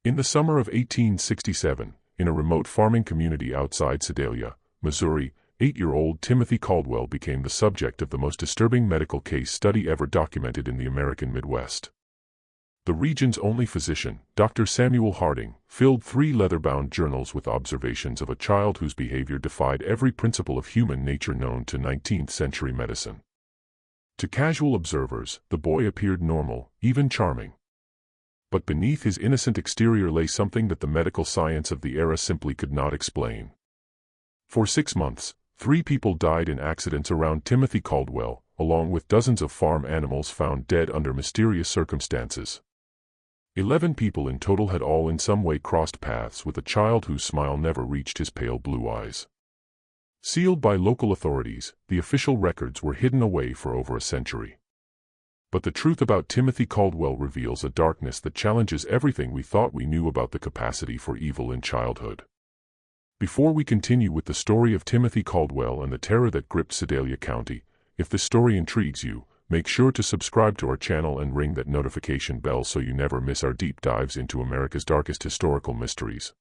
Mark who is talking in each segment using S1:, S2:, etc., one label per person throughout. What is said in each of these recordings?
S1: In the summer of 1867, in a remote farming community outside Sedalia, Missouri, 8-year-old Timothy Caldwell became the subject of the most disturbing medical case study ever documented in the American Midwest. The region's only physician, Dr. Samuel Harding, filled 3 leather-bound journals with observations of a child whose behavior defied every principle of human nature known to 19th-century medicine. To casual observers, the boy appeared normal, even charming. But beneath his innocent exterior lay something that the medical science of the era simply could not explain. For 6 months, 3 people died in accidents around Timothy Caldwell, along with dozens of farm animals found dead under mysterious circumstances. 11 people in total had all in some way crossed paths with a child whose smile never reached his pale blue eyes. Sealed by local authorities, the official records were hidden away for over a century. But the truth about Timothy Caldwell reveals a darkness that challenges everything we thought we knew about the capacity for evil in childhood. Before we continue with the story of Timothy Caldwell and the terror that gripped Sedalia County, if this story intrigues you, make sure to subscribe to our channel and ring that notification bell so you never miss our deep dives into America's darkest historical mysteries.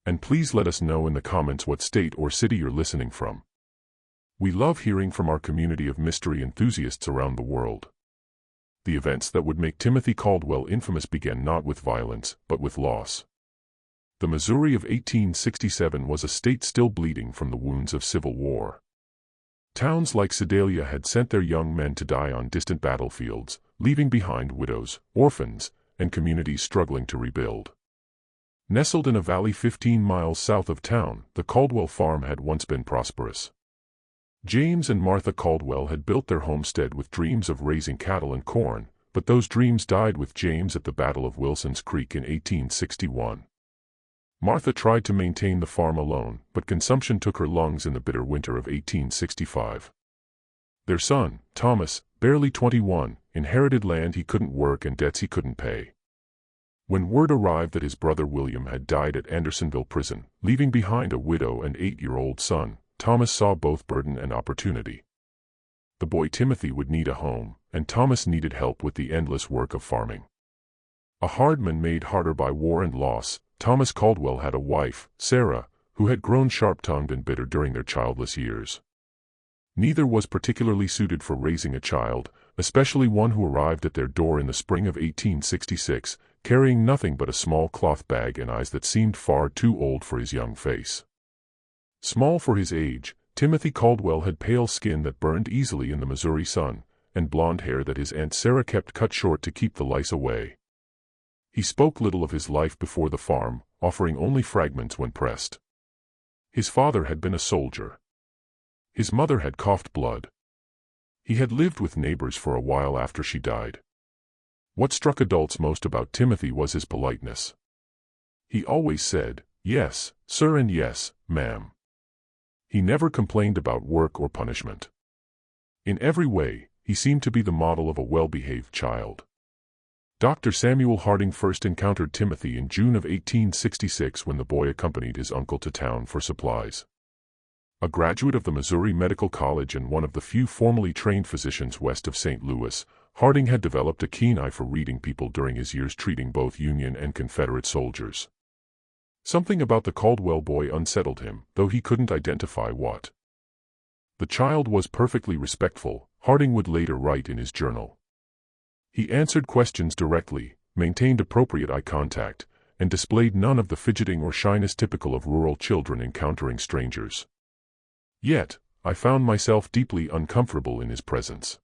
S1: And please let us know in the comments what state or city you're listening from. We love hearing from our community of mystery enthusiasts around the world. The events that would make Timothy Caldwell infamous began not with violence, but with loss. The Missouri of 1867 was a state still bleeding from the wounds of civil war. Towns like Sedalia had sent their young men to die on distant battlefields, leaving behind widows, orphans, and communities struggling to rebuild. Nestled in a valley 15 miles south of town, the Caldwell farm had once been prosperous. James and Martha Caldwell had built their homestead with dreams of raising cattle and corn, but those dreams died with James at the Battle of Wilson's Creek in 1861. Martha tried to maintain the farm alone, but consumption took her lungs in the bitter winter of 1865. Their son, Thomas, barely 21, inherited land he couldn't work and debts he couldn't pay. When word arrived that his brother William had died at Andersonville Prison, leaving behind a widow and 8-year-old son, Thomas saw both burden and opportunity. The boy Timothy would need a home, and Thomas needed help with the endless work of farming. A hardman made harder by war and loss, Thomas Caldwell had a wife, Sarah, who had grown sharp-tongued and bitter during their childless years. Neither was particularly suited for raising a child, especially one who arrived at their door in the spring of 1866, carrying nothing but a small cloth bag and eyes that seemed far too old for his young face. Small for his age, Timothy Caldwell had pale skin that burned easily in the Missouri sun, and blonde hair that his Aunt Sarah kept cut short to keep the lice away. He spoke little of his life before the farm, offering only fragments when pressed. His father had been a soldier. His mother had coughed blood. He had lived with neighbors for a while after she died. What struck adults most about Timothy was his politeness. He always said, "Yes, sir," and "Yes, ma'am." He never complained about work or punishment. In every way, he seemed to be the model of a well-behaved child. Dr. Samuel Harding first encountered Timothy in June of 1866 when the boy accompanied his uncle to town for supplies. A graduate of the Missouri Medical College and one of the few formally trained physicians west of St. Louis, Harding had developed a keen eye for reading people during his years treating both Union and Confederate soldiers. Something about the Caldwell boy unsettled him, though he couldn't identify what. The child was perfectly respectful, Harding would later write in his journal. He answered questions directly, maintained appropriate eye contact, and displayed none of the fidgeting or shyness typical of rural children encountering strangers. Yet, I found myself deeply uncomfortable in his presence.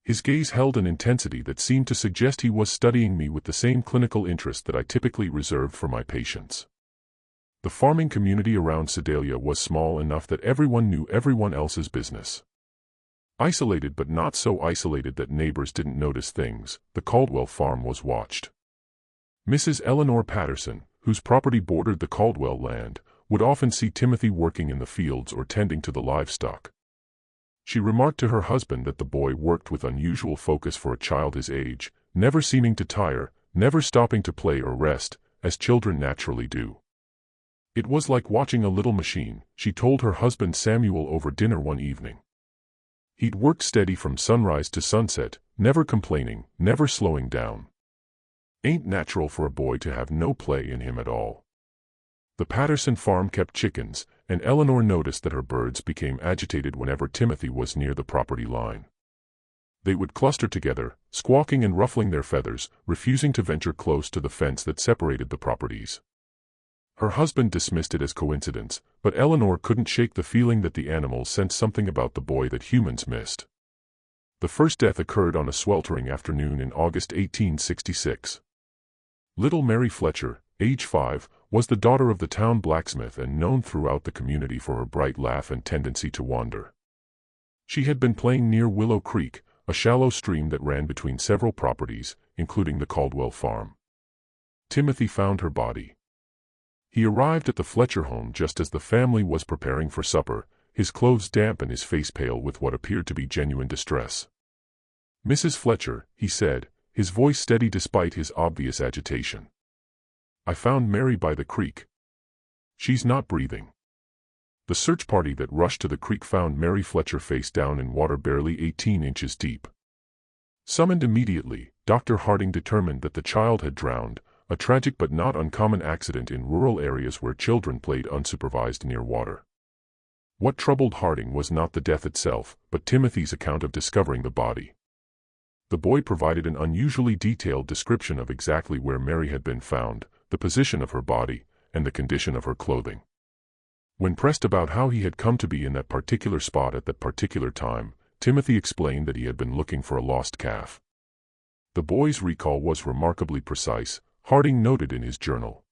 S1: His gaze held an intensity that seemed to suggest he was studying me with the same clinical interest that I typically reserved for my patients. The farming community around Sedalia was small enough that everyone knew everyone else's business. Isolated but not so isolated that neighbors didn't notice things, the Caldwell farm was watched. Mrs. Eleanor Patterson, whose property bordered the Caldwell land, would often see Timothy working in the fields or tending to the livestock. She remarked to her husband that the boy worked with unusual focus for a child his age, never seeming to tire, never stopping to play or rest, as children naturally do. It was like watching a little machine, she told her husband Samuel over dinner one evening. He'd work steady from sunrise to sunset, never complaining, never slowing down. Ain't natural for a boy to have no play in him at all. The Patterson farm kept chickens, and Eleanor noticed that her birds became agitated whenever Timothy was near the property line. They would cluster together, squawking and ruffling their feathers, refusing to venture close to the fence that separated the properties. Her husband dismissed it as coincidence, but Eleanor couldn't shake the feeling that the animals sensed something about the boy that humans missed. The first death occurred on a sweltering afternoon in August 1866. Little Mary Fletcher, age 5, was the daughter of the town blacksmith and known throughout the community for her bright laugh and tendency to wander. She had been playing near Willow Creek, a shallow stream that ran between several properties, including the Caldwell farm. Timothy found her body. He arrived at the Fletcher home just as the family was preparing for supper, his clothes damp and his face pale with what appeared to be genuine distress. "Mrs. Fletcher," he said, his voice steady despite his obvious agitation. "I found Mary by the creek. She's not breathing." The search party that rushed to the creek found Mary Fletcher face down in water barely 18 inches deep. Summoned immediately, Dr. Harding determined that the child had drowned, a tragic but not uncommon accident in rural areas where children played unsupervised near water. What troubled Harding was not the death itself, but Timothy's account of discovering the body. The boy provided an unusually detailed description of exactly where Mary had been found, the position of her body, and the condition of her clothing. When pressed about how he had come to be in that particular spot at that particular time, Timothy explained that he had been looking for a lost calf. The boy's recall was remarkably precise, Harding noted in his journal.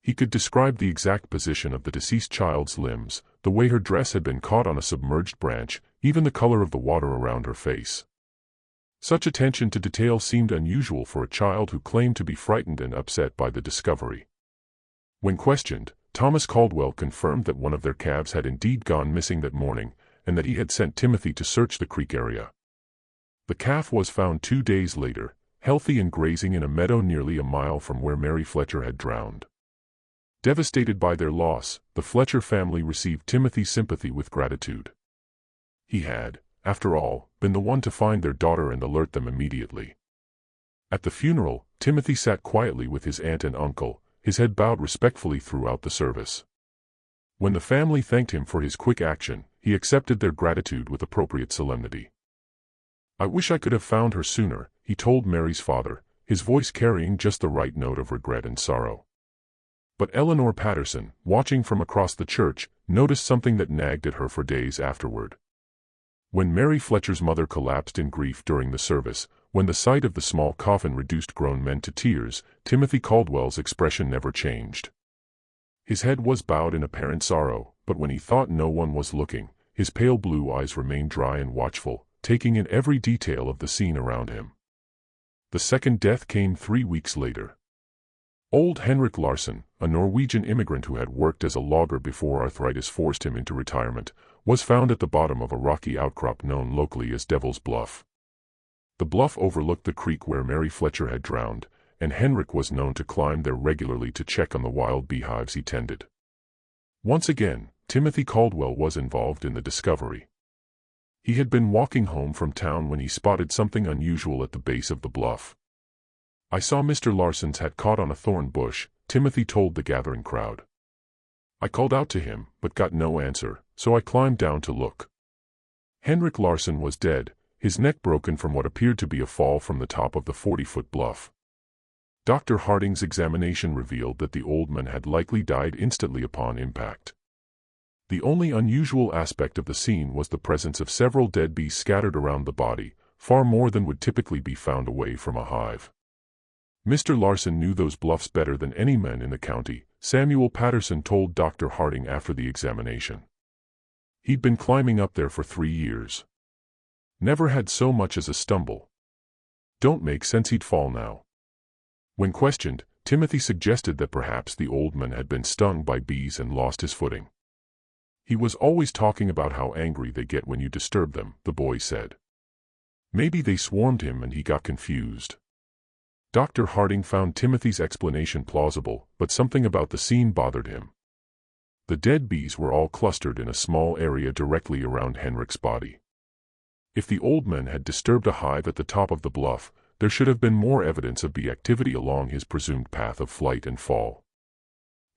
S1: He could describe the exact position of the deceased child's limbs, the way her dress had been caught on a submerged branch, even the color of the water around her face. Such attention to detail seemed unusual for a child who claimed to be frightened and upset by the discovery. When questioned, Thomas Caldwell confirmed that one of their calves had indeed gone missing that morning, and that he had sent Timothy to search the creek area. The calf was found 2 days later, healthy and grazing in a meadow nearly a mile from where Mary Fletcher had drowned. Devastated by their loss, the Fletcher family received Timothy's sympathy with gratitude. He had, after all, been the one to find their daughter and alert them immediately. At the funeral, Timothy sat quietly with his aunt and uncle, his head bowed respectfully throughout the service. When the family thanked him for his quick action, he accepted their gratitude with appropriate solemnity. "I wish I could have found her sooner," he told Mary's father, his voice carrying just the right note of regret and sorrow. But Eleanor Patterson, watching from across the church, noticed something that nagged at her for days afterward. When Mary Fletcher's mother collapsed in grief during the service, when the sight of the small coffin reduced grown men to tears, Timothy Caldwell's expression never changed. His head was bowed in apparent sorrow, but when he thought no one was looking, his pale blue eyes remained dry and watchful, taking in every detail of the scene around him. The second death came 3 weeks later. Old Henrik Larsson, a Norwegian immigrant who had worked as a logger before arthritis forced him into retirement, was found at the bottom of a rocky outcrop known locally as Devil's Bluff. The bluff overlooked the creek where Mary Fletcher had drowned, and Henrik was known to climb there regularly to check on the wild beehives he tended. Once again, Timothy Caldwell was involved in the discovery. He had been walking home from town when he spotted something unusual at the base of the bluff. "I saw Mr. Larsson's hat caught on a thorn bush," Timothy told the gathering crowd. "I called out to him, but got no answer, so I climbed down to look. Henrik Larsson was dead, his neck broken from what appeared to be a fall from the top of the 40-foot bluff. Dr. Harding's examination revealed that the old man had likely died instantly upon impact. The only unusual aspect of the scene was the presence of several dead bees scattered around the body, far more than would typically be found away from a hive. Mr. Larsson knew those bluffs better than any man in the county, Samuel Patterson told Dr. Harding after the examination. He'd been climbing up there for 3 years. Never had so much as a stumble. Don't make sense he'd fall now. When questioned, Timothy suggested that perhaps the old man had been stung by bees and lost his footing. "He was always talking about how angry they get when you disturb them," the boy said. "Maybe they swarmed him and he got confused." Dr. Harding found Timothy's explanation plausible, but something about the scene bothered him. The dead bees were all clustered in a small area directly around Henrik's body. If the old man had disturbed a hive at the top of the bluff, there should have been more evidence of bee activity along his presumed path of flight and fall.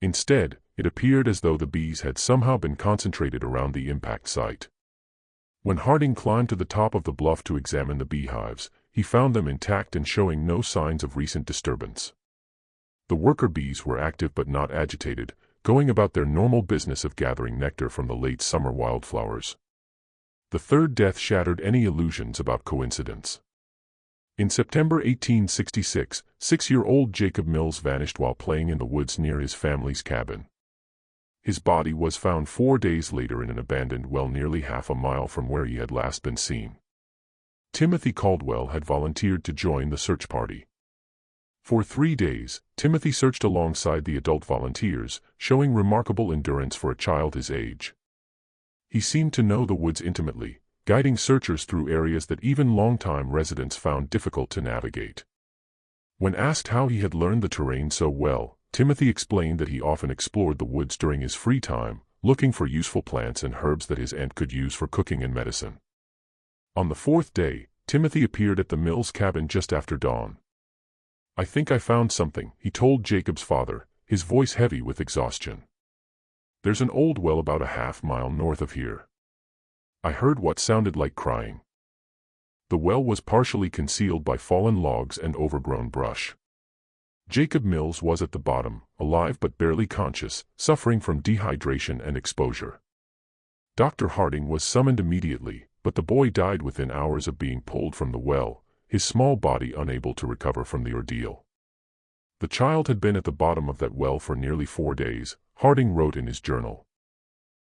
S1: Instead, it appeared as though the bees had somehow been concentrated around the impact site. When Harding climbed to the top of the bluff to examine the beehives, he found them intact and showing no signs of recent disturbance. The worker bees were active but not agitated, going about their normal business of gathering nectar from the late summer wildflowers. The third death shattered any illusions about coincidence. In September 1866, 6-year-old Jacob Mills vanished while playing in the woods near his family's cabin. His body was found 4 days later in an abandoned well nearly half a mile from where he had last been seen. Timothy Caldwell had volunteered to join the search party. For 3 days, Timothy searched alongside the adult volunteers, showing remarkable endurance for a child his age. He seemed to know the woods intimately, guiding searchers through areas that even longtime residents found difficult to navigate. When asked how he had learned the terrain so well, Timothy explained that he often explored the woods during his free time, looking for useful plants and herbs that his aunt could use for cooking and medicine. On the 4th day, Timothy appeared at the Mills cabin just after dawn. "I think I found something," he told Jacob's father, his voice heavy with exhaustion. "There's an old well about a half-mile north of here." I heard what sounded like crying. The well was partially concealed by fallen logs and overgrown brush. Jacob Mills was at the bottom, alive but barely conscious, suffering from dehydration and exposure. Dr. Harding was summoned immediately, but the boy died within hours of being pulled from the well, his small body unable to recover from the ordeal. The child had been at the bottom of that well for nearly 4 days, Harding wrote in his journal.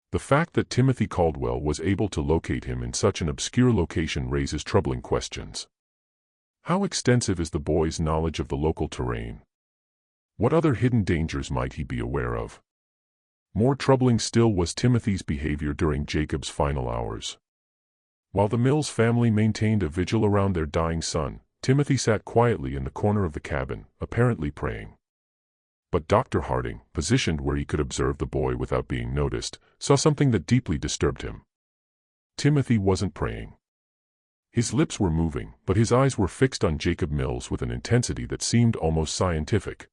S1: The fact that Timothy Caldwell was able to locate him in such an obscure location raises troubling questions. How extensive is the boy's knowledge of the local terrain? What other hidden dangers might he be aware of? More troubling still was Timothy's behavior during Jacob's final hours. While the Mills family maintained a vigil around their dying son, Timothy sat quietly in the corner of the cabin, apparently praying. But Dr. Harding, positioned where he could observe the boy without being noticed, saw something that deeply disturbed him. Timothy wasn't praying. His lips were moving, but his eyes were fixed on Jacob Mills with an intensity that seemed almost scientific.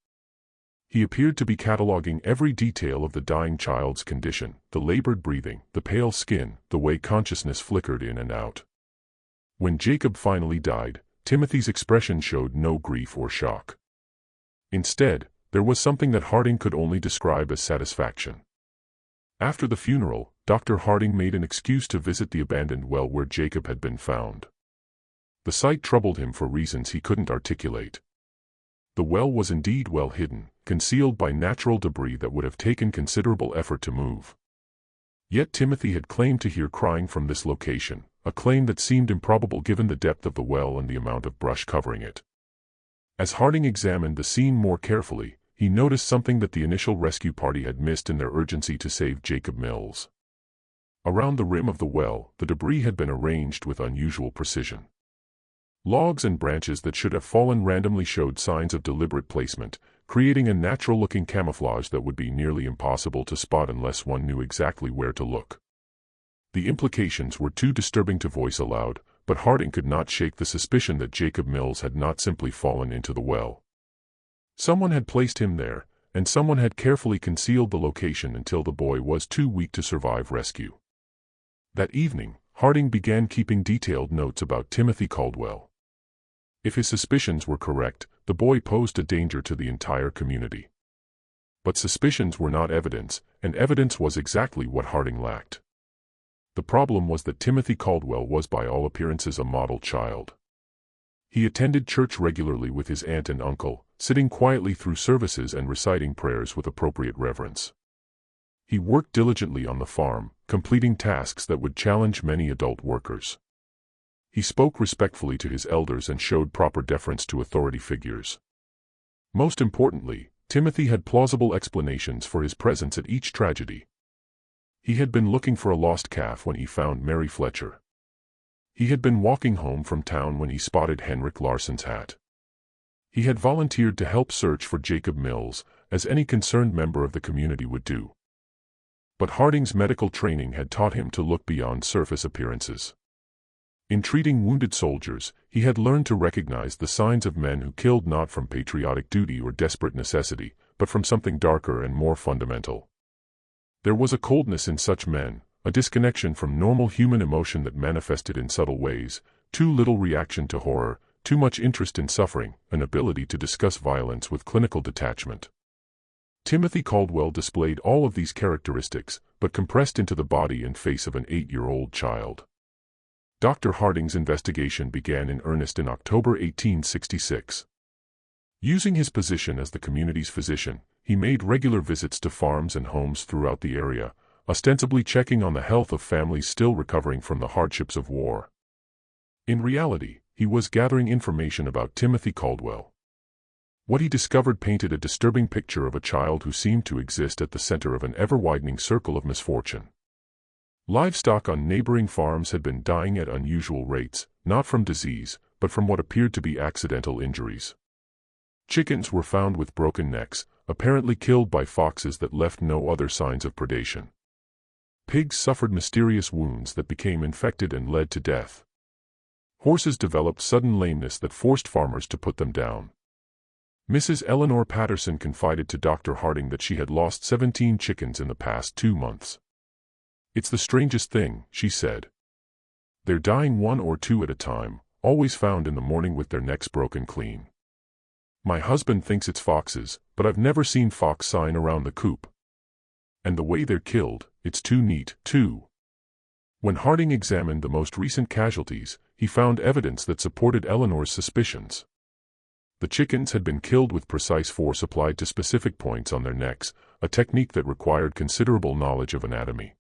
S1: He appeared to be cataloging every detail of the dying child's condition, the labored breathing, the pale skin, the way consciousness flickered in and out. When Jacob finally died, Timothy's expression showed no grief or shock. Instead, there was something that Harding could only describe as satisfaction. After the funeral, Dr. Harding made an excuse to visit the abandoned well where Jacob had been found. The site troubled him for reasons he couldn't articulate. The well was indeed well hidden, concealed by natural debris that would have taken considerable effort to move. Yet Timothy had claimed to hear crying from this location, a claim that seemed improbable given the depth of the well and the amount of brush covering it. As Harding examined the scene more carefully, he noticed something that the initial rescue party had missed in their urgency to save Jacob Mills. Around the rim of the well, the debris had been arranged with unusual precision. Logs and branches that should have fallen randomly showed signs of deliberate placement, creating a natural-looking camouflage that would be nearly impossible to spot unless one knew exactly where to look. The implications were too disturbing to voice aloud, but Harding could not shake the suspicion that Jacob Mills had not simply fallen into the well. Someone had placed him there, and someone had carefully concealed the location until the boy was too weak to survive rescue. That evening, Harding began keeping detailed notes about Timothy Caldwell. If his suspicions were correct, the boy posed a danger to the entire community. But suspicions were not evidence, and evidence was exactly what Harding lacked. The problem was that Timothy Caldwell was by all appearances a model child. He attended church regularly with his aunt and uncle, sitting quietly through services and reciting prayers with appropriate reverence. He worked diligently on the farm, completing tasks that would challenge many adult workers. He spoke respectfully to his elders and showed proper deference to authority figures. Most importantly, Timothy had plausible explanations for his presence at each tragedy. He had been looking for a lost calf when he found Mary Fletcher. He had been walking home from town when he spotted Henrik Larsson's hat. He had volunteered to help search for Jacob Mills, as any concerned member of the community would do. But Harding's medical training had taught him to look beyond surface appearances. In treating wounded soldiers, he had learned to recognize the signs of men who killed not from patriotic duty or desperate necessity, but from something darker and more fundamental. There was a coldness in such men, a disconnection from normal human emotion that manifested in subtle ways, too little reaction to horror, too much interest in suffering, an ability to discuss violence with clinical detachment. Timothy Caldwell displayed all of these characteristics, but compressed into the body and face of an 8-year-old child. Dr. Harding's investigation began in earnest in October 1866. Using his position as the community's physician, he made regular visits to farms and homes throughout the area, ostensibly checking on the health of families still recovering from the hardships of war. In reality, he was gathering information about Timothy Caldwell. What he discovered painted a disturbing picture of a child who seemed to exist at the center of an ever-widening circle of misfortune. Livestock on neighboring farms had been dying at unusual rates, not from disease, but from what appeared to be accidental injuries. Chickens were found with broken necks, apparently killed by foxes that left no other signs of predation. Pigs suffered mysterious wounds that became infected and led to death. Horses developed sudden lameness that forced farmers to put them down. Mrs. Eleanor Patterson confided to Dr. Harding that she had lost 17 chickens in the past 2 months. "It's the strangest thing," she said. "They're dying 1 or 2 at a time, always found in the morning with their necks broken clean. My husband thinks it's foxes, but I've never seen fox sign around the coop. And the way they're killed, it's too neat, too." When Harding examined the most recent casualties, he found evidence that supported Eleanor's suspicions. The chickens had been killed with precise force applied to specific points on their necks, a technique that required considerable knowledge of anatomy.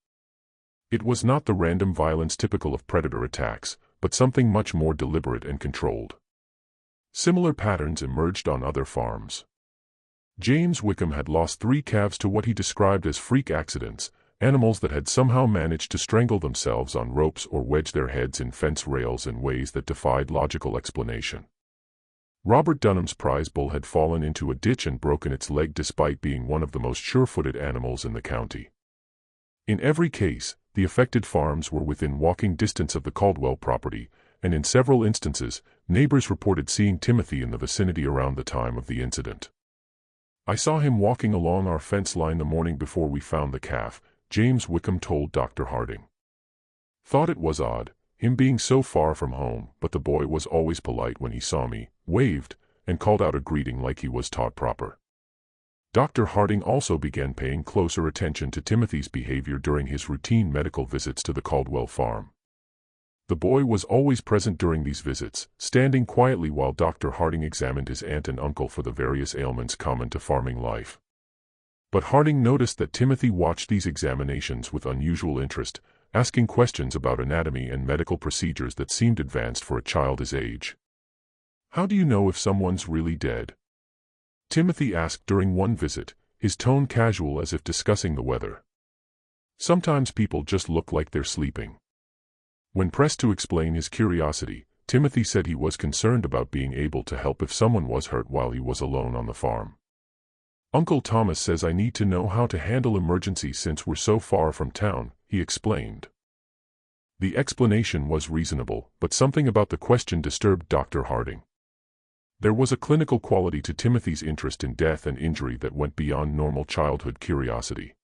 S1: It was not the random violence typical of predator attacks, but something much more deliberate and controlled. Similar patterns emerged on other farms. James Wickham had lost 3 calves to what he described as freak accidents, animals that had somehow managed to strangle themselves on ropes or wedge their heads in fence rails in ways that defied logical explanation. Robert Dunham's prize bull had fallen into a ditch and broken its leg despite being one of the most sure-footed animals in the county. In every case, the affected farms were within walking distance of the Caldwell property, and in several instances, neighbors reported seeing Timothy in the vicinity around the time of the incident. "I saw him walking along our fence line the morning before we found the calf," James Wickham told Dr. Harding. "Thought it was odd, him being so far from home, but the boy was always polite when he saw me, waved, and called out a greeting like he was taught proper." Dr. Harding also began paying closer attention to Timothy's behavior during his routine medical visits to the Caldwell farm. The boy was always present during these visits, standing quietly while Dr. Harding examined his aunt and uncle for the various ailments common to farming life. But Harding noticed that Timothy watched these examinations with unusual interest, asking questions about anatomy and medical procedures that seemed advanced for a child his age. "How do you know if someone's really dead?" Timothy asked during one visit, his tone casual as if discussing the weather. "Sometimes people just look like they're sleeping." When pressed to explain his curiosity, Timothy said he was concerned about being able to help if someone was hurt while he was alone on the farm. "Uncle Thomas says I need to know how to handle emergencies since we're so far from town," he explained. The explanation was reasonable, but something about the question disturbed Dr. Harding. There was a clinical quality to Timothy's interest in death and injury that went beyond normal childhood curiosity.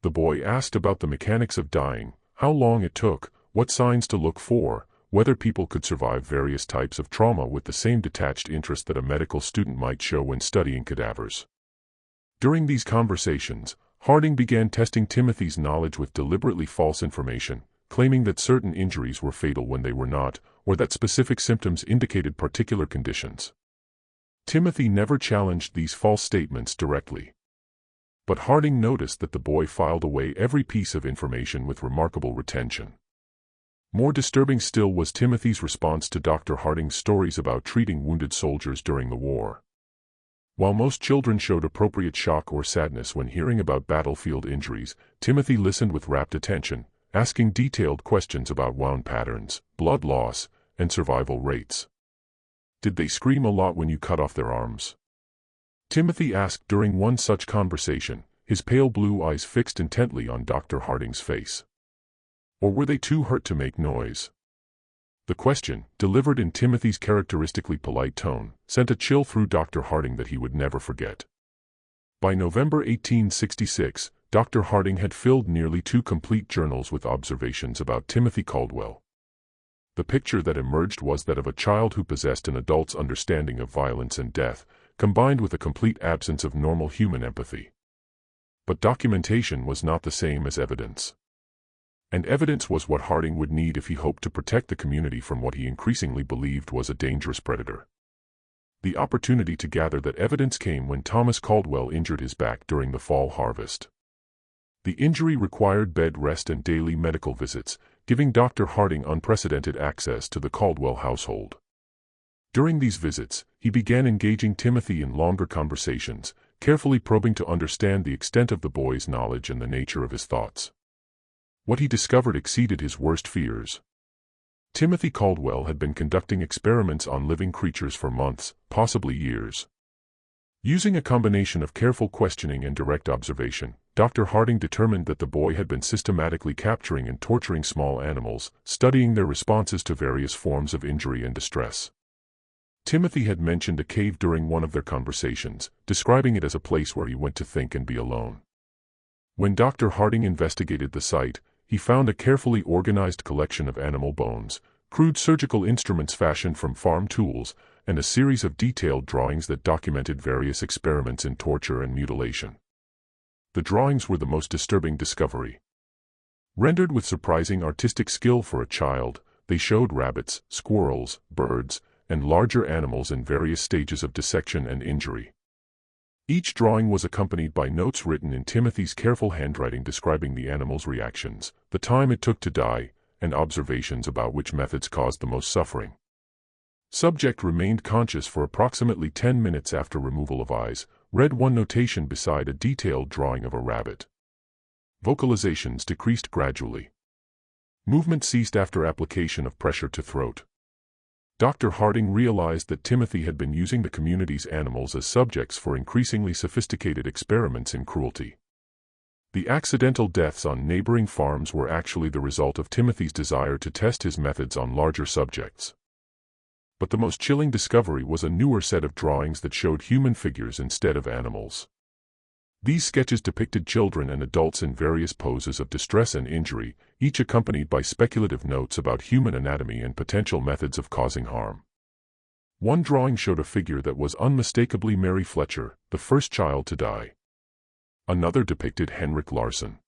S1: The boy asked about the mechanics of dying, how long it took, what signs to look for, whether people could survive various types of trauma with the same detached interest that a medical student might show when studying cadavers. During these conversations, Harding began testing Timothy's knowledge with deliberately false information, claiming that certain injuries were fatal when they were not, or that specific symptoms indicated particular conditions. Timothy never challenged these false statements directly. But Harding noticed that the boy filed away every piece of information with remarkable retention. More disturbing still was Timothy's response to Dr. Harding's stories about treating wounded soldiers during the war. While most children showed appropriate shock or sadness when hearing about battlefield injuries, Timothy listened with rapt attention, asking detailed questions about wound patterns, blood loss, and survival rates. "Did they scream a lot when you cut off their arms?" Timothy asked during one such conversation, his pale blue eyes fixed intently on Dr. Harding's face. "Or were they too hurt to make noise?" The question, delivered in Timothy's characteristically polite tone, sent a chill through Dr. Harding that he would never forget. By November 1866, Dr. Harding had filled nearly 2 complete journals with observations about Timothy Caldwell. The picture that emerged was that of a child who possessed an adult's understanding of violence and death, combined with a complete absence of normal human empathy. But documentation was not the same as evidence. And evidence was what Harding would need if he hoped to protect the community from what he increasingly believed was a dangerous predator. The opportunity to gather that evidence came when Thomas Caldwell injured his back during the fall harvest. The injury required bed rest and daily medical visits, giving Dr. Harding unprecedented access to the Caldwell household. During these visits, he began engaging Timothy in longer conversations, carefully probing to understand the extent of the boy's knowledge and the nature of his thoughts. What he discovered exceeded his worst fears. Timothy Caldwell had been conducting experiments on living creatures for months, possibly years. Using a combination of careful questioning and direct observation, Dr. Harding determined that the boy had been systematically capturing and torturing small animals, studying their responses to various forms of injury and distress. Timothy had mentioned a cave during one of their conversations, describing it as a place where he went to think and be alone. When Dr. Harding investigated the site, he found a carefully organized collection of animal bones, crude surgical instruments fashioned from farm tools, and a series of detailed drawings that documented various experiments in torture and mutilation. The drawings were the most disturbing discovery. Rendered with surprising artistic skill for a child, they showed rabbits, squirrels, birds, and larger animals in various stages of dissection and injury. Each drawing was accompanied by notes written in Timothy's careful handwriting describing the animal's reactions, the time it took to die, and observations about which methods caused the most suffering. Subject remained conscious for approximately 10 minutes after removal of eyes, read one notation beside a detailed drawing of a rabbit. Vocalizations decreased gradually. Movement ceased after application of pressure to throat. Dr. Harding realized that Timothy had been using the community's animals as subjects for increasingly sophisticated experiments in cruelty. The accidental deaths on neighboring farms were actually the result of Timothy's desire to test his methods on larger subjects. But the most chilling discovery was a newer set of drawings that showed human figures instead of animals. These sketches depicted children and adults in various poses of distress and injury, each accompanied by speculative notes about human anatomy and potential methods of causing harm. One drawing showed a figure that was unmistakably Mary Fletcher, the first child to die. Another depicted Henrik Larsson.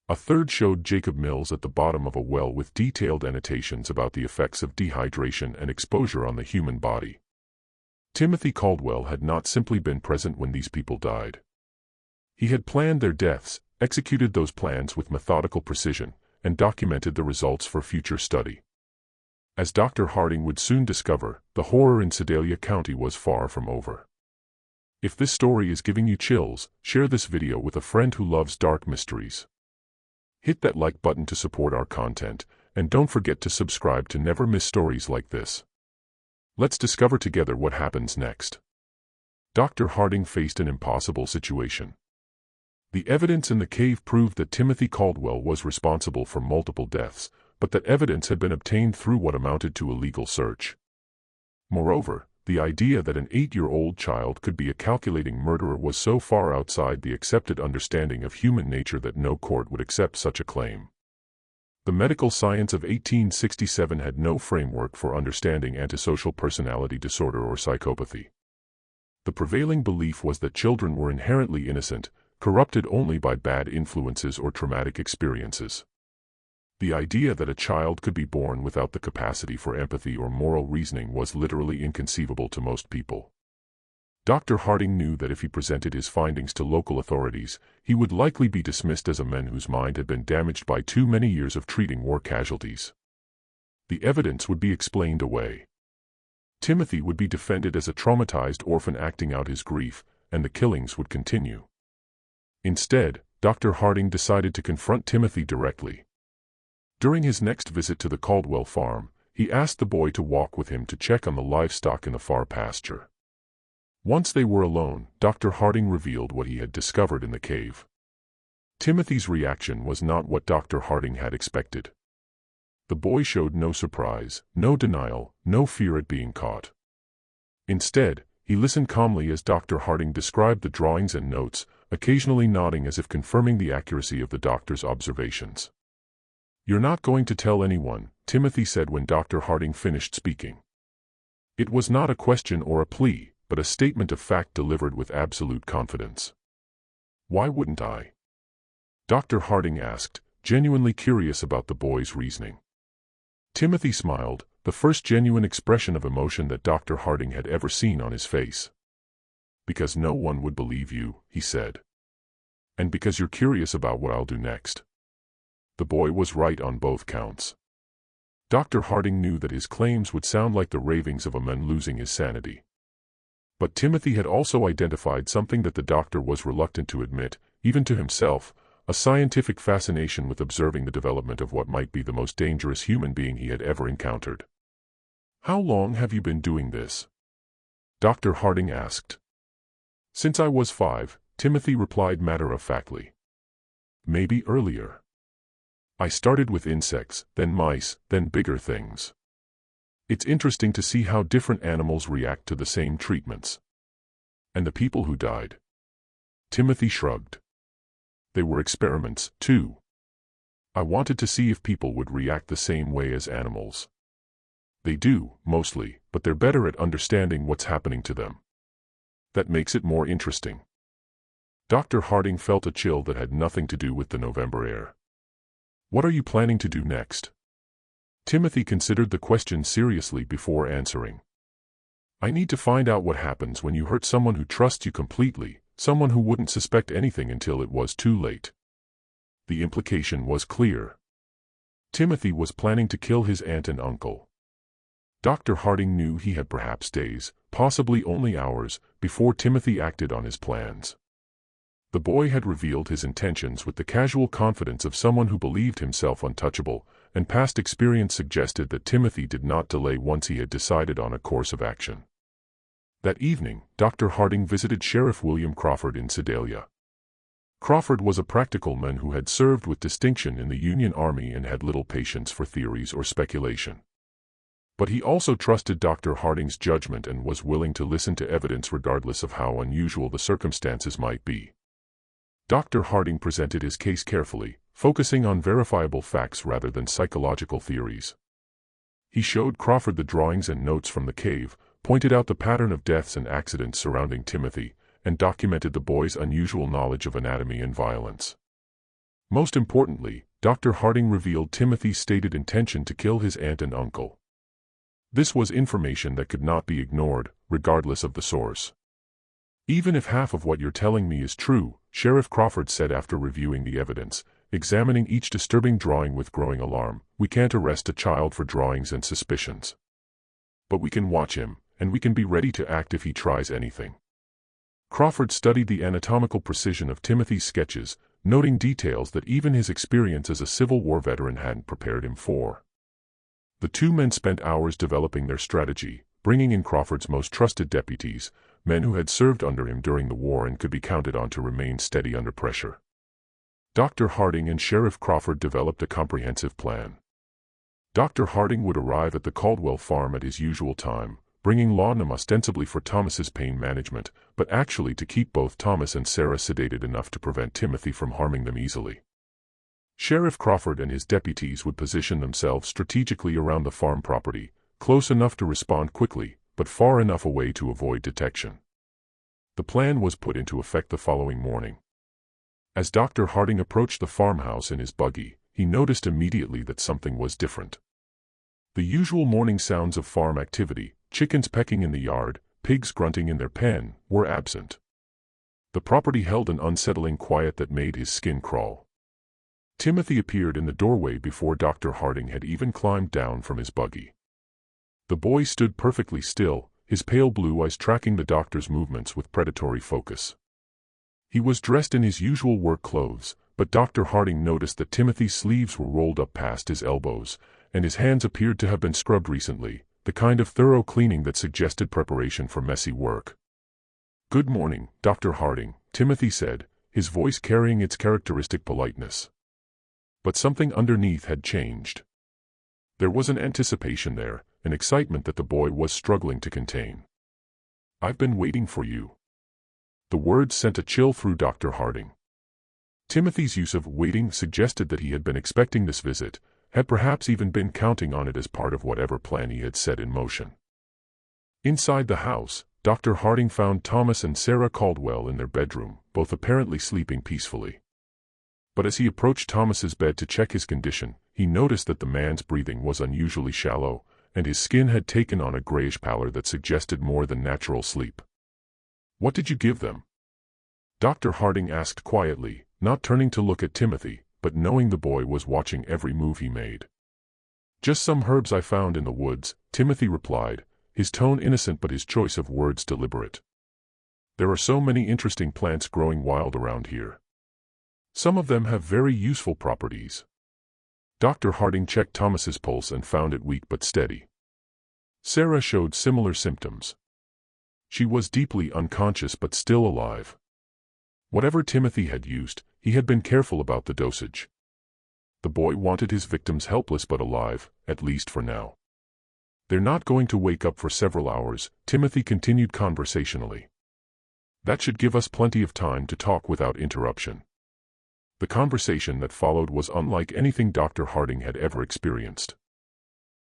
S1: A third showed Jacob Mills at the bottom of a well with detailed annotations about the effects of dehydration and exposure on the human body. Timothy Caldwell had not simply been present when these people died. He had planned their deaths, executed those plans with methodical precision, and documented the results for future study. As Dr. Harding would soon discover, the horror in Sedalia County was far from over. If this story is giving you chills, share this video with a friend who loves dark mysteries. Hit that like button to support our content, and don't forget to subscribe to never miss stories like this. Let's discover together what happens next. Dr. Harding faced an impossible situation. The evidence in the cave proved that Timothy Caldwell was responsible for multiple deaths, but that evidence had been obtained through what amounted to a legal search. Moreover, the idea that an 8-year-old child could be a calculating murderer was so far outside the accepted understanding of human nature that no court would accept such a claim. The medical science of 1867 had no framework for understanding antisocial personality disorder or psychopathy. The prevailing belief was that children were inherently innocent, corrupted only by bad influences or traumatic experiences. The idea that a child could be born without the capacity for empathy or moral reasoning was literally inconceivable to most people. Dr. Harding knew that if he presented his findings to local authorities, he would likely be dismissed as a man whose mind had been damaged by too many years of treating war casualties. The evidence would be explained away. Timothy would be defended as a traumatized orphan acting out his grief, and the killings would continue. Instead, Dr. Harding decided to confront Timothy directly. During his next visit to the Caldwell farm, he asked the boy to walk with him to check on the livestock in the far pasture. Once they were alone, Dr. Harding revealed what he had discovered in the cave. Timothy's reaction was not what Dr. Harding had expected. The boy showed no surprise, no denial, no fear at being caught. Instead, he listened calmly as Dr. Harding described the drawings and notes, occasionally nodding as if confirming the accuracy of the doctor's observations. "You're not going to tell anyone," Timothy said when Dr. Harding finished speaking. It was not a question or a plea, but a statement of fact delivered with absolute confidence. "Why wouldn't I?" Dr. Harding asked, genuinely curious about the boy's reasoning. Timothy smiled, the first genuine expression of emotion that Dr. Harding had ever seen on his face. "Because no one would believe you," he said. "And because you're curious about what I'll do next." The boy was right on both counts. Dr. Harding knew that his claims would sound like the ravings of a man losing his sanity. But Timothy had also identified something that the doctor was reluctant to admit, even to himself, a scientific fascination with observing the development of what might be the most dangerous human being he had ever encountered. "How long have you been doing this?" Dr. Harding asked. "Since I was 5, Timothy replied matter-of-factly. "Maybe earlier. I started with insects, then mice, then bigger things. It's interesting to see how different animals react to the same treatments." "And the people who died?" Timothy shrugged. "They were experiments, too. I wanted to see if people would react the same way as animals. They do, mostly, but they're better at understanding what's happening to them. That makes it more interesting." Dr. Harding felt a chill that had nothing to do with the November air. "What are you planning to do next?" Timothy considered the question seriously before answering. "I need to find out what happens when you hurt someone who trusts you completely, someone who wouldn't suspect anything until it was too late." The implication was clear. Timothy was planning to kill his aunt and uncle. Dr. Harding knew he had perhaps days, possibly only hours, before Timothy acted on his plans. The boy had revealed his intentions with the casual confidence of someone who believed himself untouchable, and past experience suggested that Timothy did not delay once he had decided on a course of action. That evening, Dr. Harding visited Sheriff William Crawford in Sedalia. Crawford was a practical man who had served with distinction in the Union Army and had little patience for theories or speculation. But he also trusted Dr. Harding's judgment and was willing to listen to evidence regardless of how unusual the circumstances might be. Dr. Harding presented his case carefully, focusing on verifiable facts rather than psychological theories. He showed Crawford the drawings and notes from the cave, pointed out the pattern of deaths and accidents surrounding Timothy, and documented the boy's unusual knowledge of anatomy and violence. Most importantly, Dr. Harding revealed Timothy's stated intention to kill his aunt and uncle. This was information that could not be ignored, regardless of the source. "Even if half of what you're telling me is true," Sheriff Crawford said after reviewing the evidence, examining each disturbing drawing with growing alarm, "we can't arrest a child for drawings and suspicions. But we can watch him, and we can be ready to act if he tries anything." Crawford studied the anatomical precision of Timothy's sketches, noting details that even his experience as a Civil War veteran hadn't prepared him for. The two men spent hours developing their strategy, bringing in Crawford's most trusted deputies, men who had served under him during the war and could be counted on to remain steady under pressure. Dr. Harding and Sheriff Crawford developed a comprehensive plan. Dr. Harding would arrive at the Caldwell farm at his usual time, bringing laudanum ostensibly for Thomas's pain management, but actually to keep both Thomas and Sarah sedated enough to prevent Timothy from harming them easily. Sheriff Crawford and his deputies would position themselves strategically around the farm property, close enough to respond quickly, but far enough away to avoid detection. The plan was put into effect the following morning. As Dr. Harding approached the farmhouse in his buggy, he noticed immediately that something was different. The usual morning sounds of farm activity, chickens pecking in the yard, pigs grunting in their pen, were absent. The property held an unsettling quiet that made his skin crawl. Timothy appeared in the doorway before Dr. Harding had even climbed down from his buggy. The boy stood perfectly still, his pale blue eyes tracking the doctor's movements with predatory focus. He was dressed in his usual work clothes, but Dr. Harding noticed that Timothy's sleeves were rolled up past his elbows, and his hands appeared to have been scrubbed recently, the kind of thorough cleaning that suggested preparation for messy work. "Good morning, Dr. Harding," Timothy said, his voice carrying its characteristic politeness. But something underneath had changed. There was an anticipation there, an excitement that the boy was struggling to contain. "I've been waiting for you." The words sent a chill through Dr. Harding. Timothy's use of waiting suggested that he had been expecting this visit, had perhaps even been counting on it as part of whatever plan he had set in motion. Inside the house, Dr. Harding found Thomas and Sarah Caldwell in their bedroom, both apparently sleeping peacefully. But as he approached Thomas's bed to check his condition, he noticed that the man's breathing was unusually shallow, and his skin had taken on a grayish pallor that suggested more than natural sleep. "What did you give them?" Dr. Harding asked quietly, not turning to look at Timothy, but knowing the boy was watching every move he made. "Just some herbs I found in the woods," Timothy replied, his tone innocent but his choice of words deliberate. "There are so many interesting plants growing wild around here. Some of them have very useful properties." Dr. Harding checked Thomas's pulse and found it weak but steady. Sarah showed similar symptoms. She was deeply unconscious but still alive. Whatever Timothy had used, he had been careful about the dosage. The boy wanted his victims helpless but alive, at least for now. "They're not going to wake up for several hours," Timothy continued conversationally. "That should give us plenty of time to talk without interruption." The conversation that followed was unlike anything Dr. Harding had ever experienced.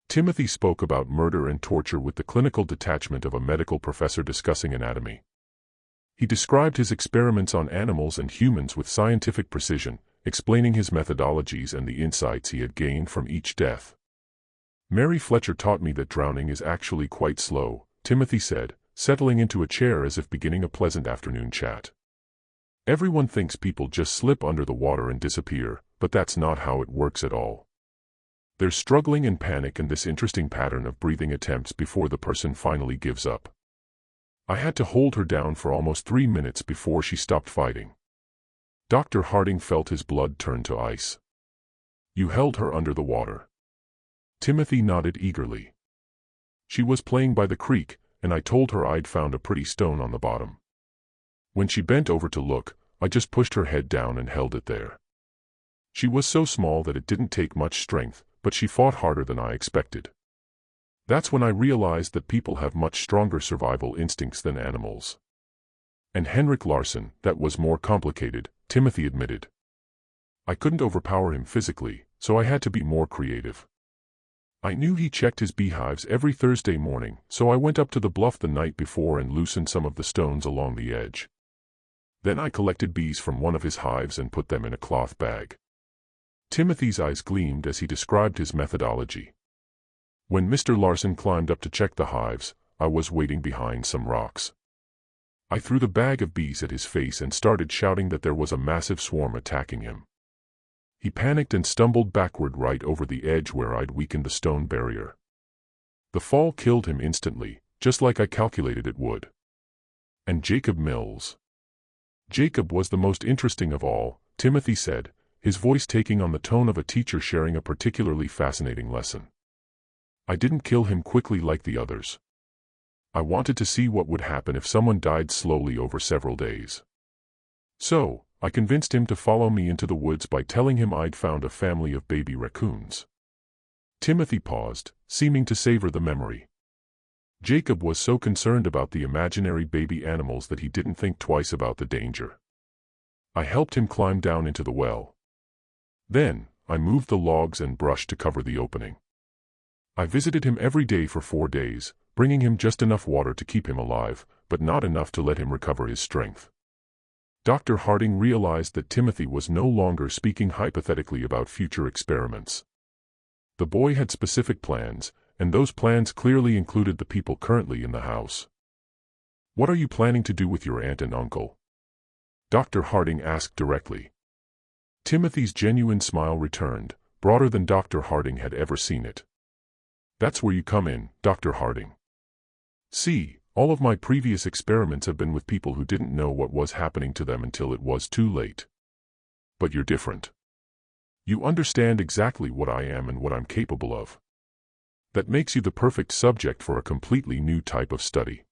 S1: Timothy spoke about murder and torture with the clinical detachment of a medical professor discussing anatomy. He described his experiments on animals and humans with scientific precision, explaining his methodologies and the insights he had gained from each death. "Mary Fletcher taught me that drowning is actually quite slow," Timothy said, settling into a chair as if beginning a pleasant afternoon chat. "Everyone thinks people just slip under the water and disappear, but that's not how it works at all. There's struggling and panic and this interesting pattern of breathing attempts before the person finally gives up. I had to hold her down for almost 3 minutes before she stopped fighting." Dr. Harding felt his blood turn to ice. "You held her under the water?" Timothy nodded eagerly. "She was playing by the creek, and I told her I'd found a pretty stone on the bottom. When she bent over to look, I just pushed her head down and held it there. She was so small that it didn't take much strength, but she fought harder than I expected. That's when I realized that people have much stronger survival instincts than animals." "And Henrik Larsson, that was more complicated," Timothy admitted. "I couldn't overpower him physically, so I had to be more creative. I knew he checked his beehives every Thursday morning, so I went up to the bluff the night before and loosened some of the stones along the edge. Then I collected bees from one of his hives and put them in a cloth bag." Timothy's eyes gleamed as he described his methodology. "When Mr. Larsson climbed up to check the hives, I was waiting behind some rocks. I threw the bag of bees at his face and started shouting that there was a massive swarm attacking him. He panicked and stumbled backward right over the edge where I'd weakened the stone barrier. The fall killed him instantly, just like I calculated it would." "And Jacob Mills?" "Jacob was the most interesting of all," Timothy said, his voice taking on the tone of a teacher sharing a particularly fascinating lesson. "I didn't kill him quickly like the others. I wanted to see what would happen if someone died slowly over several days. So, I convinced him to follow me into the woods by telling him I'd found a family of baby raccoons." Timothy paused, seeming to savor the memory. Jacob was so concerned about the imaginary baby animals that he didn't think twice about the danger. "I helped him climb down into the well. Then, I moved the logs and brush to cover the opening. I visited him every day for 4 days, bringing him just enough water to keep him alive, but not enough to let him recover his strength." Dr. Harding realized that Timothy was no longer speaking hypothetically about future experiments. The boy had specific plans, and those plans clearly included the people currently in the house. "What are you planning to do with your aunt and uncle?" Dr. Harding asked directly. Timothy's genuine smile returned, broader than Dr. Harding had ever seen it. "That's where you come in, Dr. Harding. See, all of my previous experiments have been with people who didn't know what was happening to them until it was too late. But you're different. You understand exactly what I am and what I'm capable of. That makes you the perfect subject for a completely new type of study."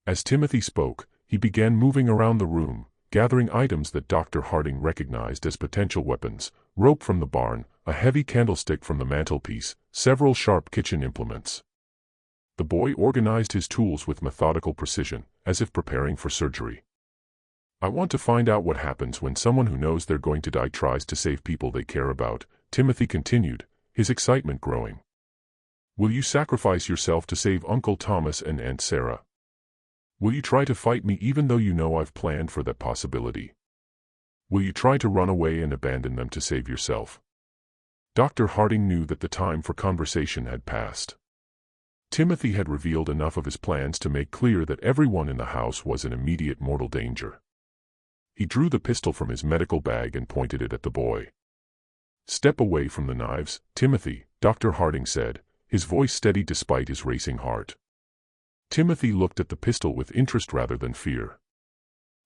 S1: As Timothy spoke, he began moving around the room, gathering items that Dr. Harding recognized as potential weapons: rope from the barn, a heavy candlestick from the mantelpiece, several sharp kitchen implements. The boy organized his tools with methodical precision, as if preparing for surgery. "I want to find out what happens when someone who knows they're going to die tries to save people they care about," Timothy continued, his excitement growing. "Will you sacrifice yourself to save Uncle Thomas and Aunt Sarah? Will you try to fight me even though you know I've planned for that possibility? Will you try to run away and abandon them to save yourself?" Dr. Harding knew that the time for conversation had passed. Timothy had revealed enough of his plans to make clear that everyone in the house was in immediate mortal danger. He drew the pistol from his medical bag and pointed it at the boy. "Step away from the knives, Timothy," Dr. Harding said, his voice steady despite his racing heart. Timothy looked at the pistol with interest rather than fear.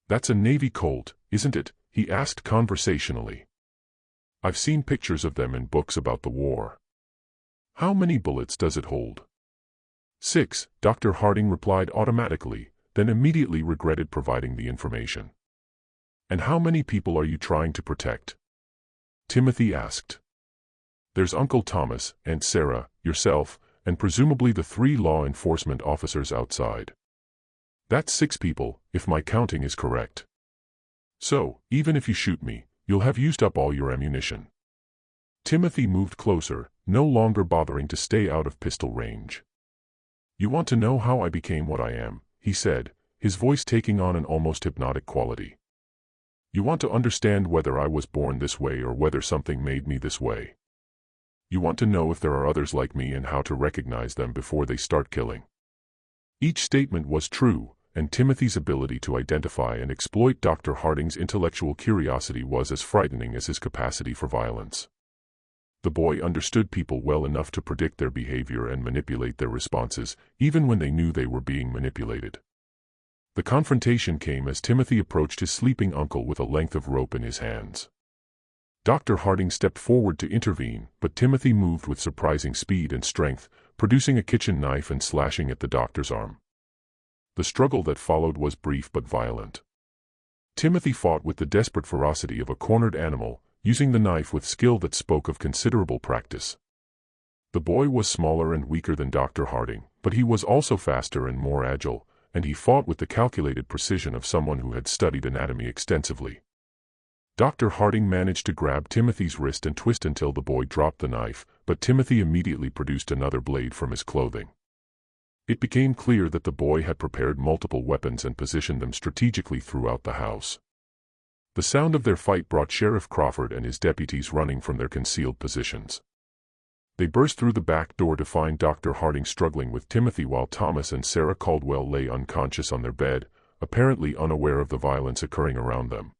S1: "That's a Navy Colt, isn't it?" he asked conversationally. "I've seen pictures of them in books about the war. How many bullets does it hold?" "6, Dr. Harding replied automatically, then immediately regretted providing the information. "And how many people are you trying to protect?" Timothy asked. "There's Uncle Thomas, Aunt Sarah, yourself, and presumably the 3 law enforcement officers outside. That's 6 people, if my counting is correct. So, even if you shoot me, you'll have used up all your ammunition." Timothy moved closer, no longer bothering to stay out of pistol range. "You want to know how I became what I am," he said, his voice taking on an almost hypnotic quality. "You want to understand whether I was born this way or whether something made me this way. You want to know if there are others like me and how to recognize them before they start killing." Each statement was true, and Timothy's ability to identify and exploit Dr. Harding's intellectual curiosity was as frightening as his capacity for violence. The boy understood people well enough to predict their behavior and manipulate their responses, even when they knew they were being manipulated. The confrontation came as Timothy approached his sleeping uncle with a length of rope in his hands. Dr. Harding stepped forward to intervene, but Timothy moved with surprising speed and strength, producing a kitchen knife and slashing at the doctor's arm. The struggle that followed was brief but violent. Timothy fought with the desperate ferocity of a cornered animal, using the knife with skill that spoke of considerable practice. The boy was smaller and weaker than Dr. Harding, but he was also faster and more agile, and he fought with the calculated precision of someone who had studied anatomy extensively. Dr. Harding managed to grab Timothy's wrist and twist until the boy dropped the knife, but Timothy immediately produced another blade from his clothing. It became clear that the boy had prepared multiple weapons and positioned them strategically throughout the house. The sound of their fight brought Sheriff Crawford and his deputies running from their concealed positions. They burst through the back door to find Dr. Harding struggling with Timothy while Thomas and Sarah Caldwell lay unconscious on their bed, apparently unaware of the violence occurring around them.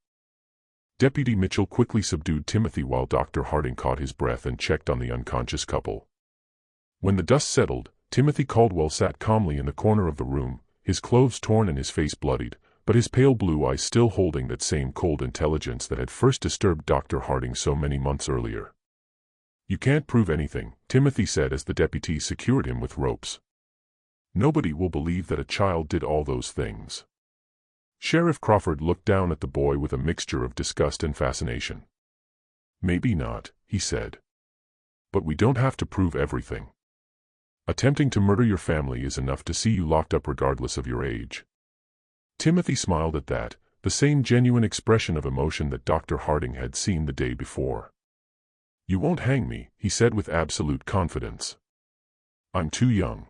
S1: Deputy Mitchell quickly subdued Timothy while Dr. Harding caught his breath and checked on the unconscious couple. When the dust settled, Timothy Caldwell sat calmly in the corner of the room, his clothes torn and his face bloodied, but his pale blue eyes still holding that same cold intelligence that had first disturbed Dr. Harding so many months earlier. "You can't prove anything," Timothy said as the deputies secured him with ropes. "Nobody will believe that a child did all those things." Sheriff Crawford looked down at the boy with a mixture of disgust and fascination. "Maybe not," he said. "But we don't have to prove everything. Attempting to murder your family is enough to see you locked up regardless of your age." Timothy smiled at that, the same genuine expression of emotion that Dr. Harding had seen the day before. "You won't hang me," he said with absolute confidence. "I'm too young.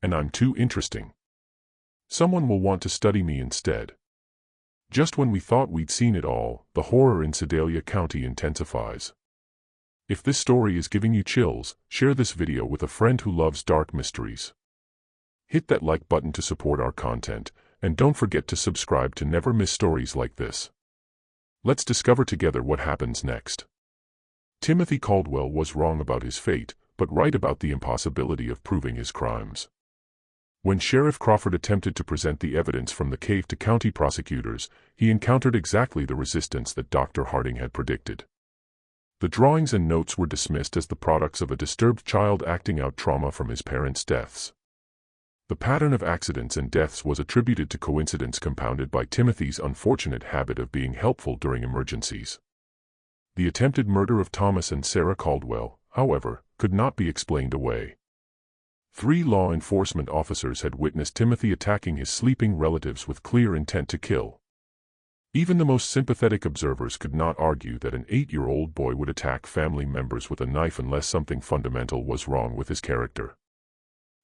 S1: And I'm too interesting. Someone will want to study me instead." Just when we thought we'd seen it all, the horror in Sedalia County intensifies. If this story is giving you chills, share this video with a friend who loves dark mysteries. Hit that like button to support our content, and don't forget to subscribe to never miss stories like this. Let's discover together what happens next. Timothy Caldwell was wrong about his fate, but right about the impossibility of proving his crimes. When Sheriff Crawford attempted to present the evidence from the cave to county prosecutors, he encountered exactly the resistance that Dr. Harding had predicted. The drawings and notes were dismissed as the products of a disturbed child acting out trauma from his parents' deaths. The pattern of accidents and deaths was attributed to coincidence compounded by Timothy's unfortunate habit of being helpful during emergencies. The attempted murder of Thomas and Sarah Caldwell, however, could not be explained away. 3 law enforcement officers had witnessed Timothy attacking his sleeping relatives with clear intent to kill. Even the most sympathetic observers could not argue that an 8-year-old boy would attack family members with a knife unless something fundamental was wrong with his character.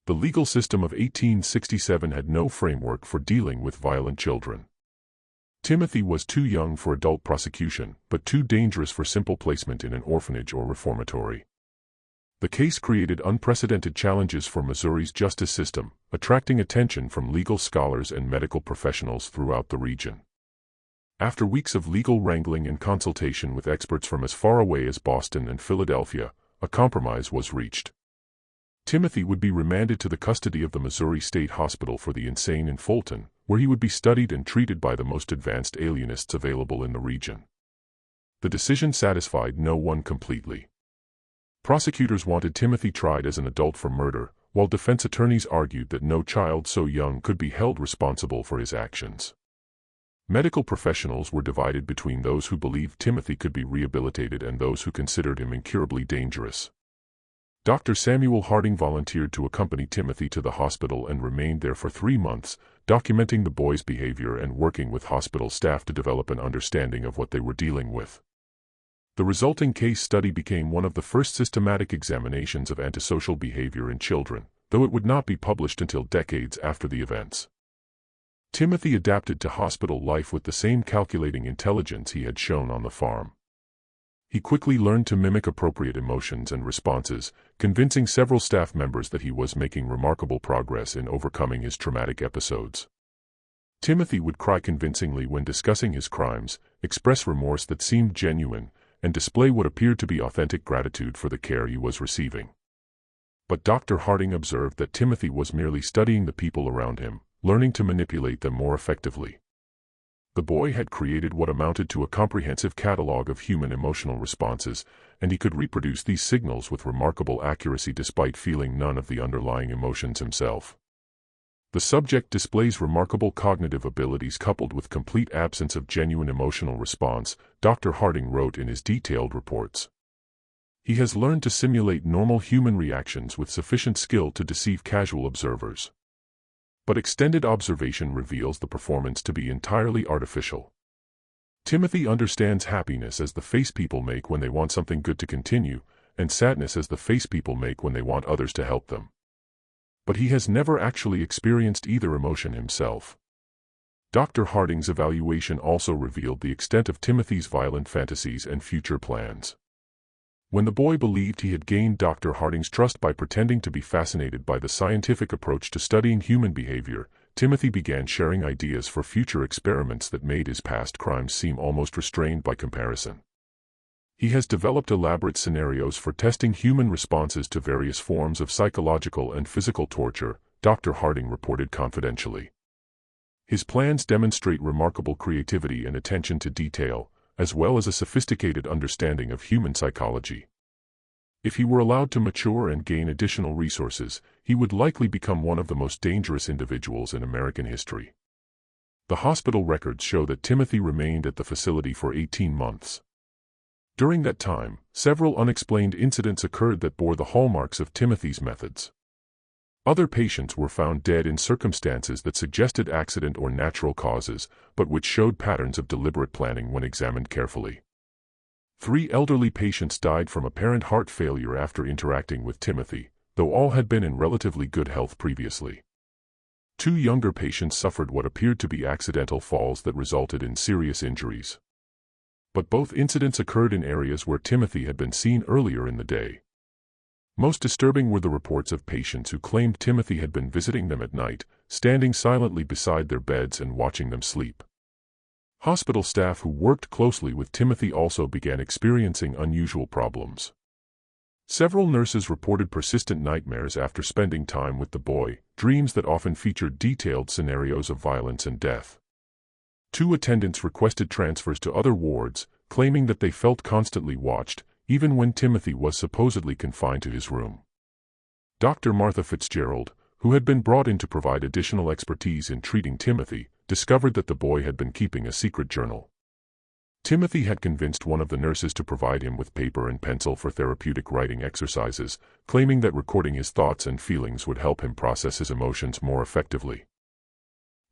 S1: The legal system of 1867 had no framework for dealing with violent children. Timothy was too young for adult prosecution, but too dangerous for simple placement in an orphanage or reformatory. The case created unprecedented challenges for Missouri's justice system, attracting attention from legal scholars and medical professionals throughout the region. After weeks of legal wrangling and consultation with experts from as far away as Boston and Philadelphia, a compromise was reached. Timothy would be remanded to the custody of the Missouri State Hospital for the Insane in Fulton, where he would be studied and treated by the most advanced alienists available in the region. The decision satisfied no one completely. Prosecutors wanted Timothy tried as an adult for murder, while defense attorneys argued that no child so young could be held responsible for his actions. Medical professionals were divided between those who believed Timothy could be rehabilitated and those who considered him incurably dangerous. Dr. Samuel Harding volunteered to accompany Timothy to the hospital and remained there for 3 months, documenting the boy's behavior and working with hospital staff to develop an understanding of what they were dealing with. The resulting case study became one of the first systematic examinations of antisocial behavior in children, though it would not be published until decades after the events. Timothy adapted to hospital life with the same calculating intelligence he had shown on the farm. He quickly learned to mimic appropriate emotions and responses, convincing several staff members that he was making remarkable progress in overcoming his traumatic episodes. Timothy would cry convincingly when discussing his crimes, express remorse that seemed genuine, and display what appeared to be authentic gratitude for the care he was receiving. But Dr. Harding observed that Timothy was merely studying the people around him, learning to manipulate them more effectively. The boy had created what amounted to a comprehensive catalog of human emotional responses, and he could reproduce these signals with remarkable accuracy despite feeling none of the underlying emotions himself. The subject displays remarkable cognitive abilities coupled with complete absence of genuine emotional response, Dr. Harding wrote in his detailed reports. He has learned to simulate normal human reactions with sufficient skill to deceive casual observers. But extended observation reveals the performance to be entirely artificial. Timothy understands happiness as the face people make when they want something good to continue, and sadness as the face people make when they want others to help them. But he has never actually experienced either emotion himself. Dr. Harding's evaluation also revealed the extent of Timothy's violent fantasies and future plans. When the boy believed he had gained Dr. Harding's trust by pretending to be fascinated by the scientific approach to studying human behavior, Timothy began sharing ideas for future experiments that made his past crimes seem almost restrained by comparison. He has developed elaborate scenarios for testing human responses to various forms of psychological and physical torture, Dr. Harding reported confidentially. His plans demonstrate remarkable creativity and attention to detail, as well as a sophisticated understanding of human psychology. If he were allowed to mature and gain additional resources, he would likely become one of the most dangerous individuals in American history. The hospital records show that Timothy remained at the facility for 18 months. During that time, several unexplained incidents occurred that bore the hallmarks of Timothy's methods. Other patients were found dead in circumstances that suggested accident or natural causes, but which showed patterns of deliberate planning when examined carefully. 3 elderly patients died from apparent heart failure after interacting with Timothy, though all had been in relatively good health previously. 2 younger patients suffered what appeared to be accidental falls that resulted in serious injuries. But both incidents occurred in areas where Timothy had been seen earlier in the day. Most disturbing were the reports of patients who claimed Timothy had been visiting them at night, standing silently beside their beds and watching them sleep. Hospital staff who worked closely with Timothy also began experiencing unusual problems. Several nurses reported persistent nightmares after spending time with the boy, dreams that often featured detailed scenarios of violence and death. 2 attendants requested transfers to other wards, claiming that they felt constantly watched, even when Timothy was supposedly confined to his room. Dr. Martha Fitzgerald, who had been brought in to provide additional expertise in treating Timothy, discovered that the boy had been keeping a secret journal. Timothy had convinced one of the nurses to provide him with paper and pencil for therapeutic writing exercises, claiming that recording his thoughts and feelings would help him process his emotions more effectively.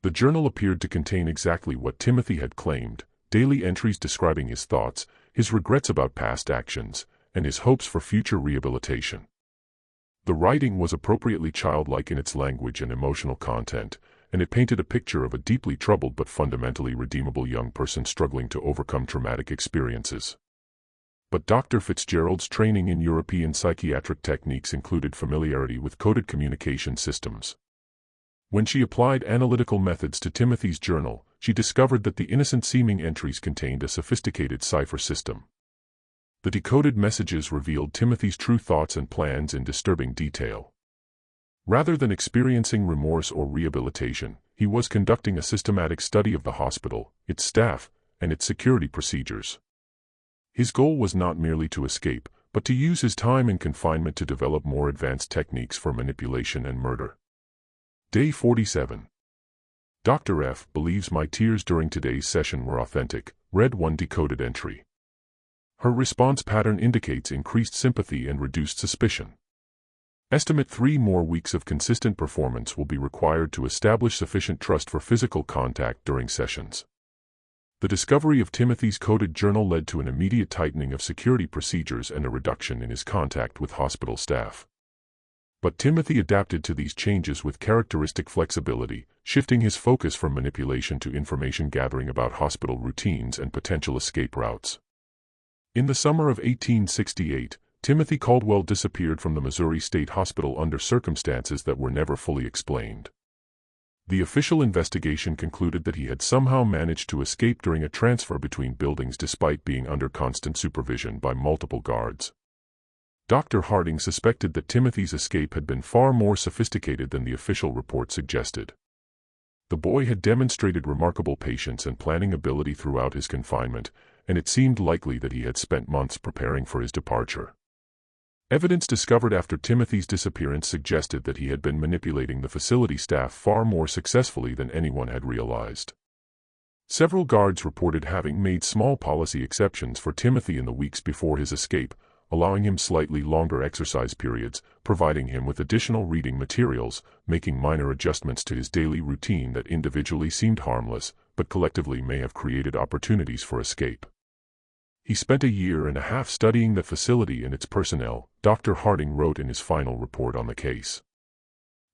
S1: The journal appeared to contain exactly what Timothy had claimed: daily entries describing his thoughts, his regrets about past actions, and his hopes for future rehabilitation. The writing was appropriately childlike in its language and emotional content, and it painted a picture of a deeply troubled but fundamentally redeemable young person struggling to overcome traumatic experiences. But Dr. Fitzgerald's training in European psychiatric techniques included familiarity with coded communication systems. When she applied analytical methods to Timothy's journal, she discovered that the innocent-seeming entries contained a sophisticated cipher system. The decoded messages revealed Timothy's true thoughts and plans in disturbing detail. Rather than experiencing remorse or rehabilitation, he was conducting a systematic study of the hospital, its staff, and its security procedures. His goal was not merely to escape, but to use his time in confinement to develop more advanced techniques for manipulation and murder. Day 47. Dr. F. believes my tears during today's session were authentic, read one decoded entry. Her response pattern indicates increased sympathy and reduced suspicion. Estimate 3 more weeks of consistent performance will be required to establish sufficient trust for physical contact during sessions. The discovery of Timothy's coded journal led to an immediate tightening of security procedures and a reduction in his contact with hospital staff. But Timothy adapted to these changes with characteristic flexibility, shifting his focus from manipulation to information gathering about hospital routines and potential escape routes. In the summer of 1868, Timothy Caldwell disappeared from the Missouri State Hospital under circumstances that were never fully explained. The official investigation concluded that he had somehow managed to escape during a transfer between buildings despite being under constant supervision by multiple guards. Dr. Harding suspected that Timothy's escape had been far more sophisticated than the official report suggested. The boy had demonstrated remarkable patience and planning ability throughout his confinement, and it seemed likely that he had spent months preparing for his departure. Evidence discovered after Timothy's disappearance suggested that he had been manipulating the facility staff far more successfully than anyone had realized. Several guards reported having made small policy exceptions for Timothy in the weeks before his escape, allowing him slightly longer exercise periods, providing him with additional reading materials, making minor adjustments to his daily routine that individually seemed harmless, but collectively may have created opportunities for escape. He spent a year and a half studying the facility and its personnel, Dr. Harding wrote in his final report on the case.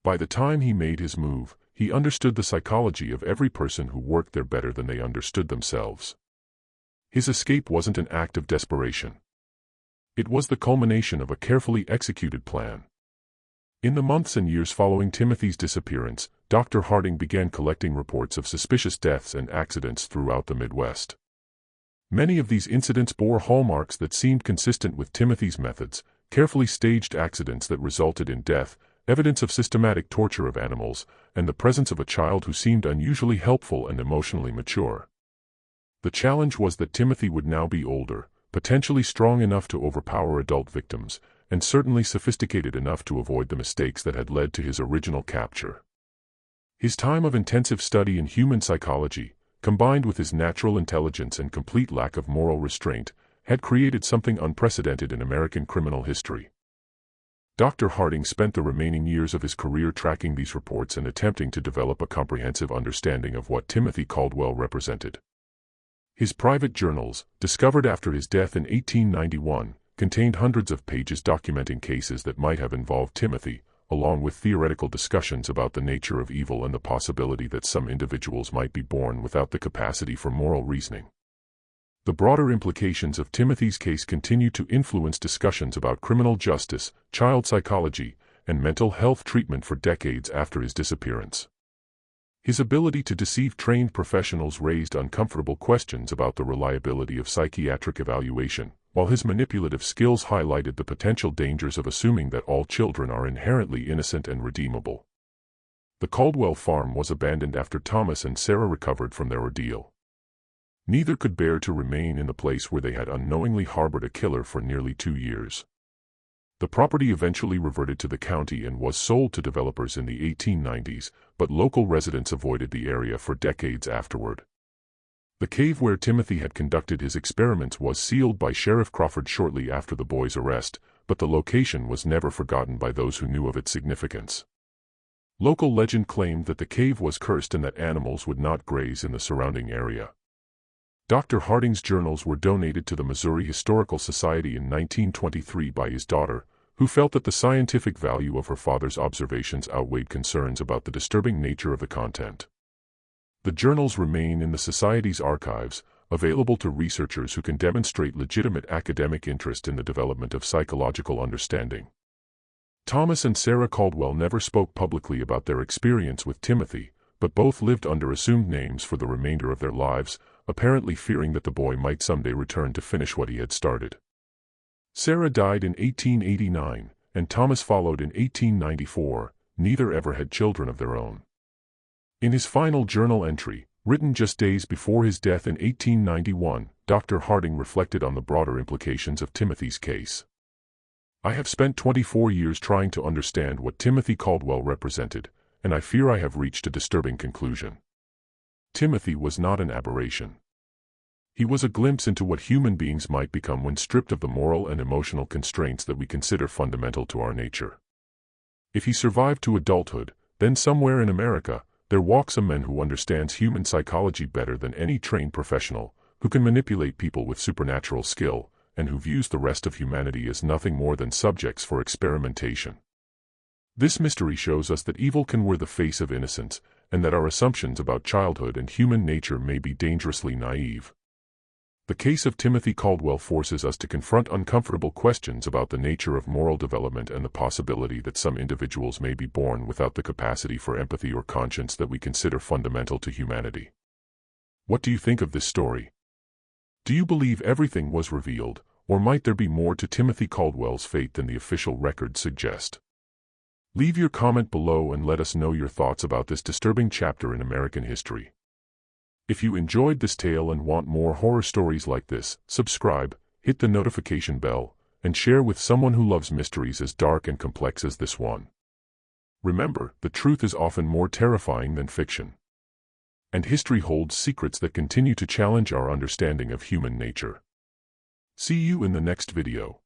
S1: By the time he made his move, he understood the psychology of every person who worked there better than they understood themselves. His escape wasn't an act of desperation. It was the culmination of a carefully executed plan. In the months and years following Timothy's disappearance, Dr. Harding began collecting reports of suspicious deaths and accidents throughout the Midwest. Many of these incidents bore hallmarks that seemed consistent with Timothy's methods: carefully staged accidents that resulted in death, evidence of systematic torture of animals, and the presence of a child who seemed unusually helpful and emotionally mature. The challenge was that Timothy would now be older, potentially strong enough to overpower adult victims, and certainly sophisticated enough to avoid the mistakes that had led to his original capture. His time of intensive study in human psychology, combined with his natural intelligence and complete lack of moral restraint, had created something unprecedented in American criminal history. Dr. Harding spent the remaining years of his career tracking these reports and attempting to develop a comprehensive understanding of what Timothy Caldwell represented. His private journals, discovered after his death in 1891, contained hundreds of pages documenting cases that might have involved Timothy, along with theoretical discussions about the nature of evil and the possibility that some individuals might be born without the capacity for moral reasoning. The broader implications of Timothy's case continue to influence discussions about criminal justice, child psychology, and mental health treatment for decades after his disappearance. His ability to deceive trained professionals raised uncomfortable questions about the reliability of psychiatric evaluation, while his manipulative skills highlighted the potential dangers of assuming that all children are inherently innocent and redeemable. The Caldwell farm was abandoned after Thomas and Sarah recovered from their ordeal. Neither could bear to remain in the place where they had unknowingly harbored a killer for nearly 2 years. The property eventually reverted to the county and was sold to developers in the 1890s, but local residents avoided the area for decades afterward. The cave where Timothy had conducted his experiments was sealed by Sheriff Crawford shortly after the boy's arrest, but the location was never forgotten by those who knew of its significance. Local legend claimed that the cave was cursed and that animals would not graze in the surrounding area. Dr. Harding's journals were donated to the Missouri Historical Society in 1923 by his daughter, who felt that the scientific value of her father's observations outweighed concerns about the disturbing nature of the content. The journals remain in the Society's archives, available to researchers who can demonstrate legitimate academic interest in the development of psychological understanding. Thomas and Sarah Caldwell never spoke publicly about their experience with Timothy, but both lived under assumed names for the remainder of their lives, apparently fearing that the boy might someday return to finish what he had started. Sarah died in 1889, and Thomas followed in 1894. Neither ever had children of their own. In his final journal entry, written just days before his death in 1891, Dr. Harding reflected on the broader implications of Timothy's case. I have spent 24 years trying to understand what Timothy Caldwell represented, and I fear I have reached a disturbing conclusion. Timothy was not an aberration. He was a glimpse into what human beings might become when stripped of the moral and emotional constraints that we consider fundamental to our nature. If he survived to adulthood, then somewhere in America, there walks a man who understands human psychology better than any trained professional, who can manipulate people with supernatural skill, and who views the rest of humanity as nothing more than subjects for experimentation. This mystery shows us that evil can wear the face of innocence, and that our assumptions about childhood and human nature may be dangerously naive. The case of Timothy Caldwell forces us to confront uncomfortable questions about the nature of moral development and the possibility that some individuals may be born without the capacity for empathy or conscience that we consider fundamental to humanity. What do you think of this story? Do you believe everything was revealed, or might there be more to Timothy Caldwell's fate than the official records suggest? Leave your comment below and let us know your thoughts about this disturbing chapter in American history. If you enjoyed this tale and want more horror stories like this, subscribe, hit the notification bell, and share with someone who loves mysteries as dark and complex as this one. Remember, the truth is often more terrifying than fiction. And history holds secrets that continue to challenge our understanding of human nature. See you in the next video.